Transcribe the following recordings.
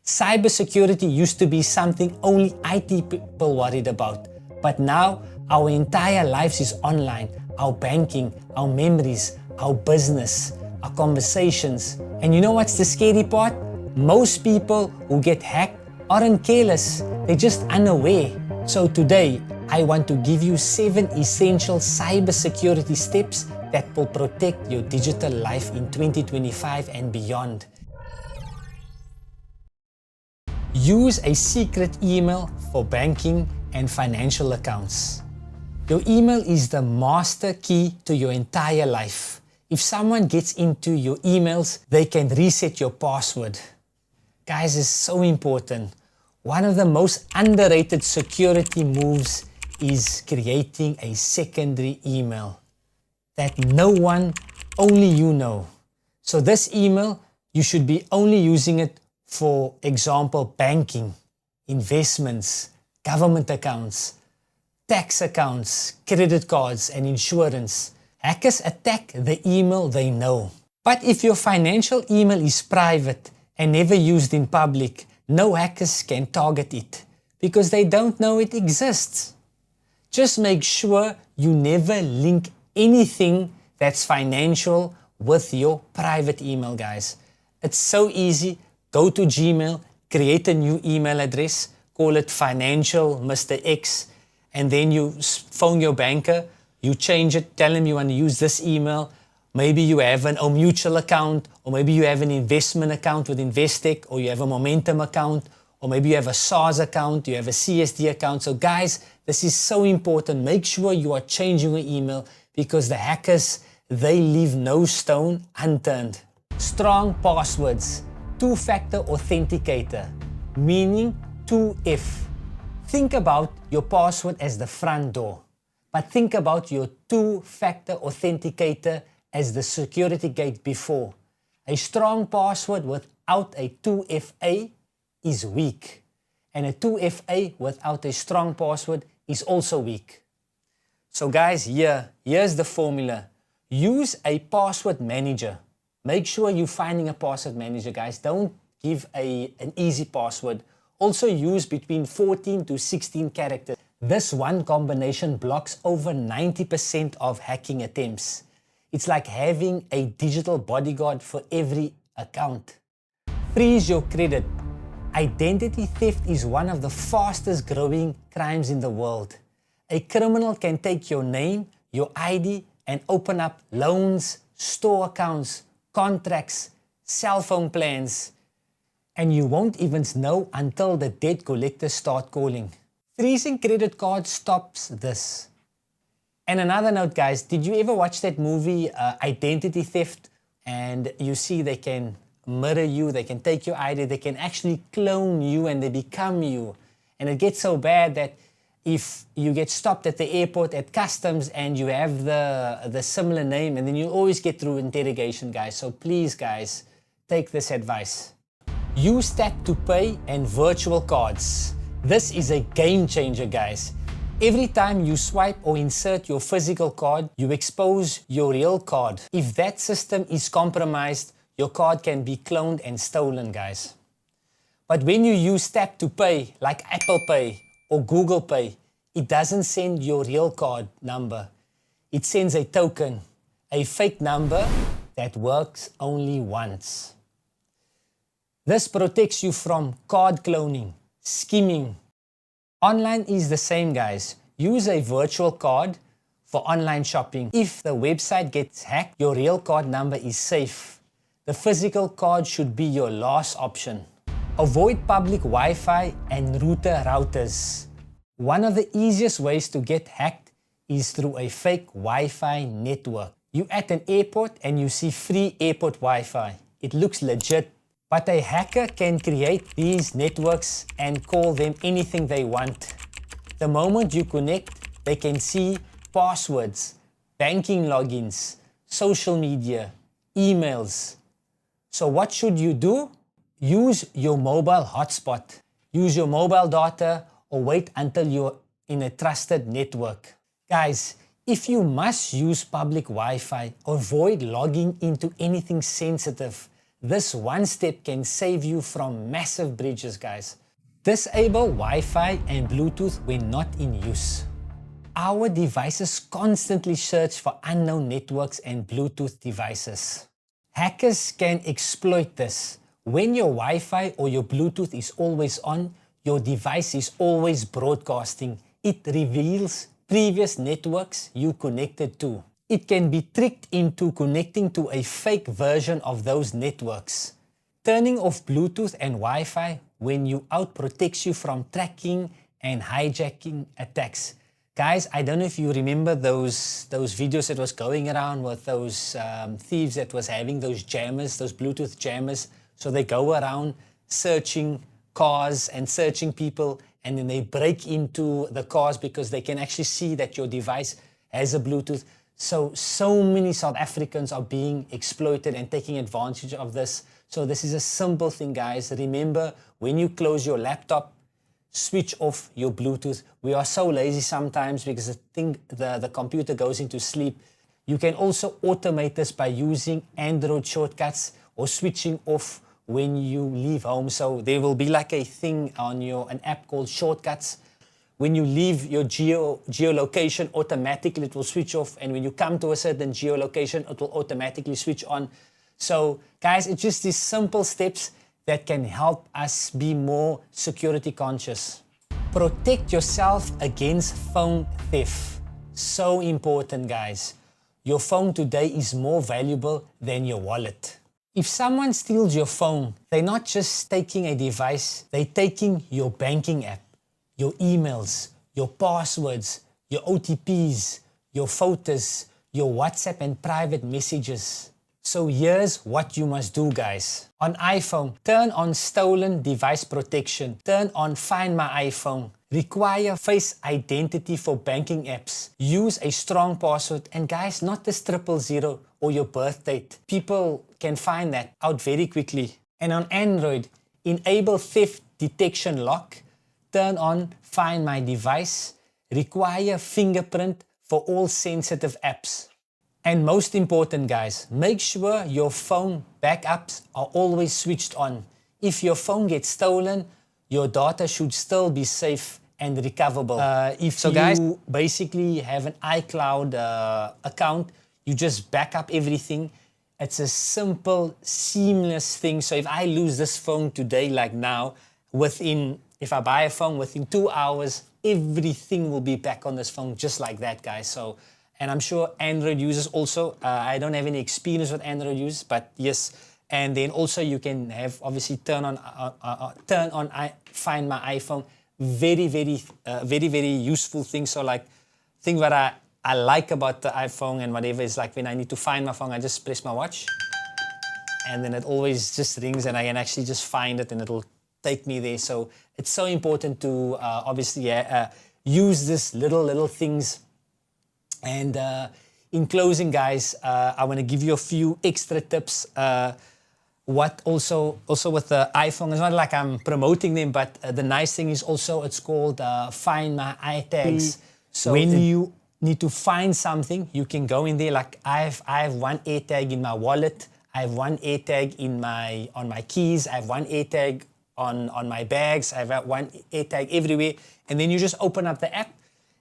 Cybersecurity used to be something only IT people worried about, but now our entire lives is online. Our banking, our memories, our business, our conversations. And you know what's the scary part? Most people who get hacked aren't careless, they're just unaware. So today, I want to give you 7 essential cybersecurity steps that will protect your digital life in 2025 and beyond. Use a secret email for banking and financial accounts. Your email is the master key to your entire life. If someone gets into your emails, they can reset your password. Guys, it's so important. One of the most underrated security moves is creating a secondary email that no one, only you know. So this email, you should be only using it for example, banking, investments, government accounts, tax accounts, credit cards, and insurance. Hackers attack the email they know. But if your financial email is private and never used in public, no hackers can target it because they don't know it exists. Just make sure you never link anything that's financial with your private email, guys. It's so easy. Go to Gmail, create a new email address, call it Financial Mr. X, and then you phone your banker, you change it, tell them you want to use this email. Maybe you have a mutual account, or maybe you have an investment account with Investec, or you have a Momentum account, or maybe you have a SARS account, you have a CSD account. So guys, this is so important. Make sure you are changing your email because the hackers, they leave no stone unturned. Strong passwords. Two-factor authenticator, meaning 2F. Think about your password as the front door, but think about your two-factor authenticator as the security gate before. A strong password without a 2FA is weak, and a 2FA without a strong password is also weak. So guys, here's the formula. Use a password manager. Make sure you're finding a password manager, guys. Don't give an easy password. Also use between 14 to 16 characters. This one combination blocks over 90% of hacking attempts. It's like having a digital bodyguard for every account. Freeze your credit. Identity theft is one of the fastest growing crimes in the world. A criminal can take your name, your ID, and open up loans, store accounts, contracts, cell phone plans, and you won't even know until the debt collectors start calling. Freezing credit cards stops this. And another note, guys, did you ever watch that movie Identity Theft? And you see they can murder you, they can take your ID, they can actually clone you and they become you. And it gets so bad that if you get stopped at the airport at customs and you have the similar name, and then you always get through interrogation, guys. So please, guys, take this advice. Use tap to pay and virtual cards. This is a game changer, guys. Every time you swipe or insert your physical card, you expose your real card. If that system is compromised, your card can be cloned and stolen, guys. But when you use tap to pay, like Apple Pay or Google Pay, it doesn't send your real card number. It sends a token, a fake number that works only once. This protects you from card cloning, skimming. Online is the same, guys. Use a virtual card for online shopping. If the website gets hacked, your real card number is safe. The physical card should be your last option. Avoid public Wi-Fi and routers. One of the easiest ways to get hacked is through a fake Wi-Fi network. You're at an airport and you see free airport Wi-Fi. It looks legit, but a hacker can create these networks and call them anything they want. The moment you connect, they can see passwords, banking logins, social media, emails. So what should you do? Use your mobile hotspot. Use your mobile data or wait until you're in a trusted network. Guys, if you must use public Wi-Fi, avoid logging into anything sensitive. This one step can save you from massive breaches, guys. Disable Wi-Fi and Bluetooth when not in use. Our devices constantly search for unknown networks and Bluetooth devices. Hackers can exploit this. When your Wi-Fi or your Bluetooth is always on, your device is always broadcasting. It reveals previous networks you connected to. It can be tricked into connecting to a fake version of those networks. Turning off Bluetooth and Wi-Fi when you're out protects you from tracking and hijacking attacks. Guys, I don't know if you remember those videos that was going around with those thieves that was having those jammers, those Bluetooth jammers. So they go around searching cars and searching people, and then they break into the cars because they can actually see that your device has a Bluetooth. So many South Africans are being exploited and taking advantage of this. So this is a simple thing, guys. Remember, when you close your laptop, switch off your Bluetooth. We are so lazy sometimes because the computer goes into sleep. You can also automate this by using Android shortcuts or switching off when you leave home. So there will be like a thing on an app called Shortcuts. When you leave your geolocation, automatically it will switch off. And when you come to a certain geolocation, it will automatically switch on. So guys, it's just these simple steps that can help us be more security conscious. Protect yourself against phone theft. So important, guys. Your phone today is more valuable than your wallet. If someone steals your phone, they're not just taking a device, they're taking your banking app, your emails, your passwords, your OTPs, your photos, your WhatsApp and private messages. So here's what you must do, guys. On iPhone, turn on stolen device protection. Turn on Find My iPhone. Require face identity for banking apps. Use a strong password. And guys, not this 000 or your birth date. People can find that out very quickly. And on Android, enable theft detection lock. Turn on Find My device. Require fingerprint for all sensitive apps. And most important, guys, make sure your phone backups are always switched on. If your phone gets stolen, your data should still be safe and recoverable. If you basically have an iCloud account, you just back up everything. It's a simple, seamless thing. So if I lose this phone today, like now, if I buy a phone, within 2 hours, everything will be back on this phone just like that, guys. And I'm sure Android users also, I don't have any experience with Android users, but yes. And then also you can have, obviously, turn on Find My iPhone. Very useful thing. So like, thing what I like about the iPhone and whatever is like when I need to find my phone, I just press my watch. And then it always just rings and I can actually just find it and it'll take me there. So it's so important to obviously use this little things. And in closing, guys, I want to give you a few extra tips. What also with the iPhone, it's not like I'm promoting them, but the nice thing is also it's called Find My iTags. So when you need to find something, you can go in there. Like I have one AirTag in my wallet. I have one AirTag on my keys. I have one AirTag on my bags. I have one AirTag everywhere. And then you just open up the app.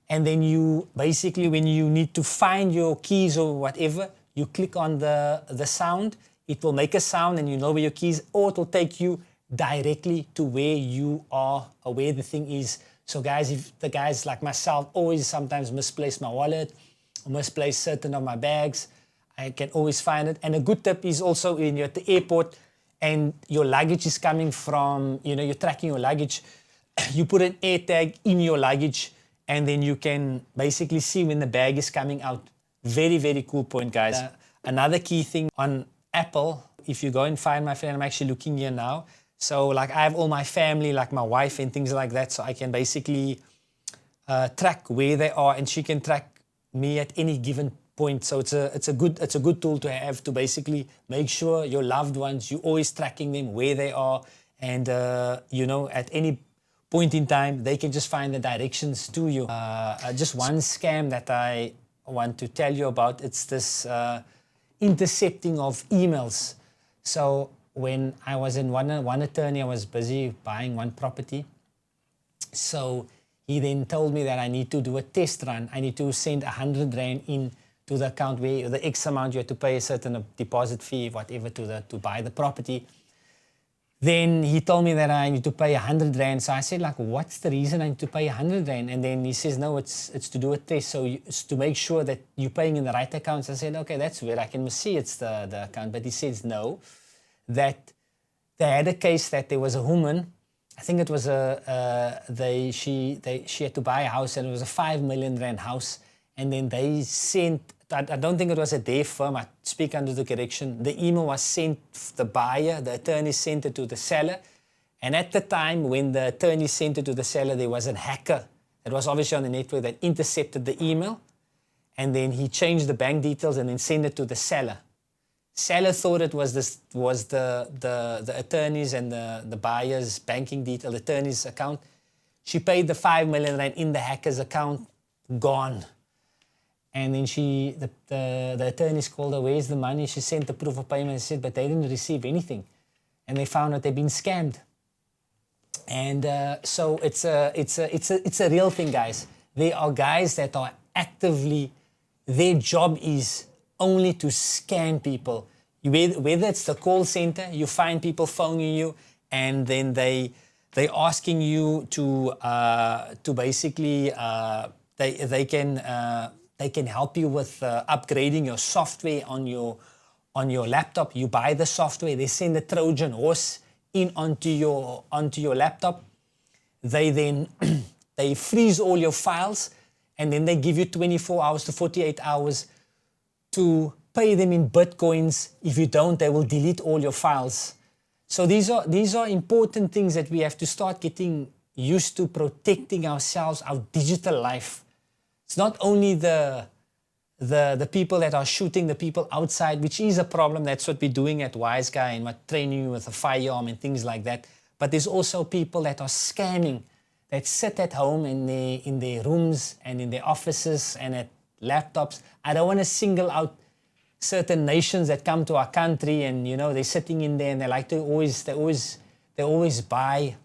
And then you basically, when you need to find your keys or whatever, you click on the sound. It will make a sound and you know where your keys, or it will take you directly to where you are or where the thing is. So guys, if the guys like myself always sometimes misplace my wallet or misplace certain of my bags, I can always find it. And a good tip is also when you're at the airport and your luggage is coming from, you're tracking your luggage, you put an AirTag in your luggage. And then you can basically see when the bag is coming out. Very cool point, guys. Another key thing on Apple, if you go and Find My friend, I'm actually looking here now. So like I have all my family, like my wife and things like that. So I can basically track where they are and she can track me at any given point. So it's a good tool to have to basically make sure your loved ones, you're always tracking them where they are. And, at any point in time, they can just find the directions to you. Just one scam that I want to tell you about, it's this intercepting of emails. So when I was in one attorney, I was busy buying one property. So he then told me that I need to do a test run. I need to send 100 Rand in to the account where the X amount you have to pay a certain deposit fee, whatever, to buy the property. Then he told me that I need to pay 100 Rand. So I said, like, what's the reason I need to pay 100 Rand? And then he says, no, it's to do a test. So it's to make sure that you're paying in the right accounts. I said, okay, that's weird. I can see it's the account. But he says, no, that they had a case that there was a woman, I think it was she had to buy a house, and it was a 5 million Rand house. And then they sent, I don't think it was their firm, I speak under the correction. The email was sent, the buyer, the attorney sent it to the seller. And at the time when the attorney sent it to the seller, there was a hacker that was obviously on the network that intercepted the email. And then he changed the bank details and then sent it to the seller. Seller thought it was the attorney's and the buyer's banking detail, the attorney's account. She paid the 5 million Rand in the hacker's account, gone. And then the attorneys called her, where's the money? She sent the proof of payment and said, but they didn't receive anything. And they found that they've been scammed. And so it's a real thing, guys. There are guys that are actively, their job is only to scam people. Whether it's the call center, you find people phoning you, and then they asking you to basically they can help you with upgrading your software on your laptop. You buy the software, they send a Trojan horse in onto your laptop. They then they freeze all your files, and then they give you 24 hours to 48 hours to pay them in Bitcoins. If you don't, they will delete all your files. So these are important things that we have to start getting used to, protecting ourselves, our digital life. It's not only the people that are shooting the people outside, which is a problem. That's what we're doing at Wise Guy, and we're training you with a firearm and things like that. But there's also people that are scamming, that sit at home in their rooms and in their offices and at laptops. I don't want to single out certain nations that come to our country, and they're sitting in there and they like to always buy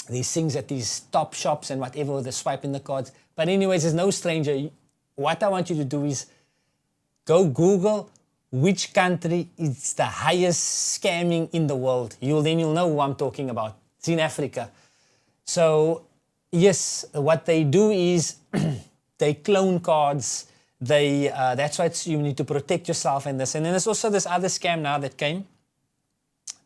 these things at these top shops and whatever, they're swiping the cards. But anyways, there's no stranger. What I want you to do is go Google which country is the highest scamming in the world. You'll know who I'm talking about. It's in Africa. So yes, what they do is they clone cards. That's why you need to protect yourself in this. And then there's also this other scam now that came.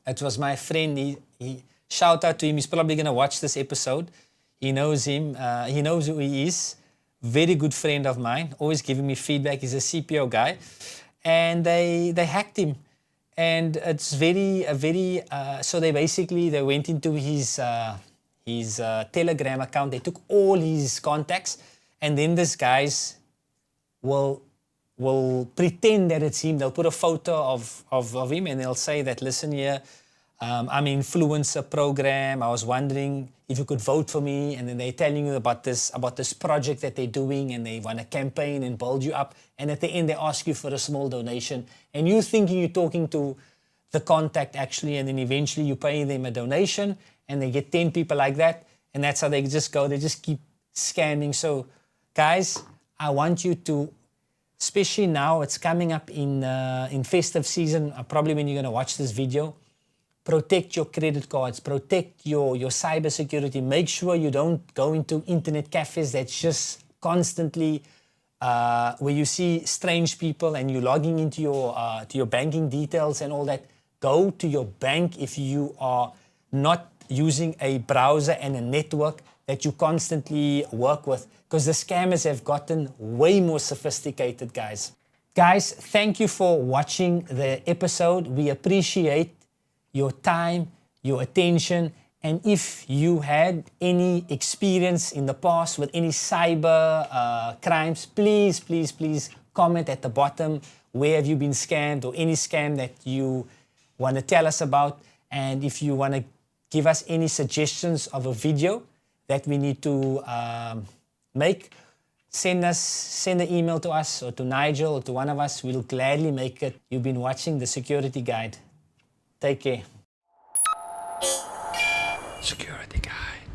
It was my friend. He shout out to him. He's probably going to watch this episode. He knows him. He knows who he is. Very good friend of mine. Always giving me feedback. He's a CPO guy. And they hacked him. And it's so they went into his Telegram account. They took all his contacts. And then these guys will pretend that it's him. They'll put a photo of him, and they'll say that, listen here, I'm an influencer program. I was wondering if you could vote for me. And then they're telling you about this project that they're doing, and they want to campaign and build you up. And at the end, they ask you for a small donation. And you're thinking you're talking to the contact actually, and then eventually you pay them a donation, and they get 10 people like that. And that's how they just go. They just keep scamming. So guys, I want you to, especially now, it's coming up in festive season, probably when you're going to watch this video, protect your credit cards, protect your cyber security. Make sure you don't go into internet cafes that's just constantly where you see strange people and you're logging into your banking details and all that. Go to your bank if you are not using a browser and a network that you constantly work with, because the scammers have gotten way more sophisticated, guys. Guys, thank you for watching the episode. We appreciate your time, your attention, and if you had any experience in the past with any cyber crimes, please comment at the bottom. Where have you been scammed, or any scam that you want to tell us about? And if you want to give us any suggestions of a video that we need to make, send an email to us or to Nigel or to one of us. We'll gladly make it. You've been watching The Security Guide. Take care. Security guy.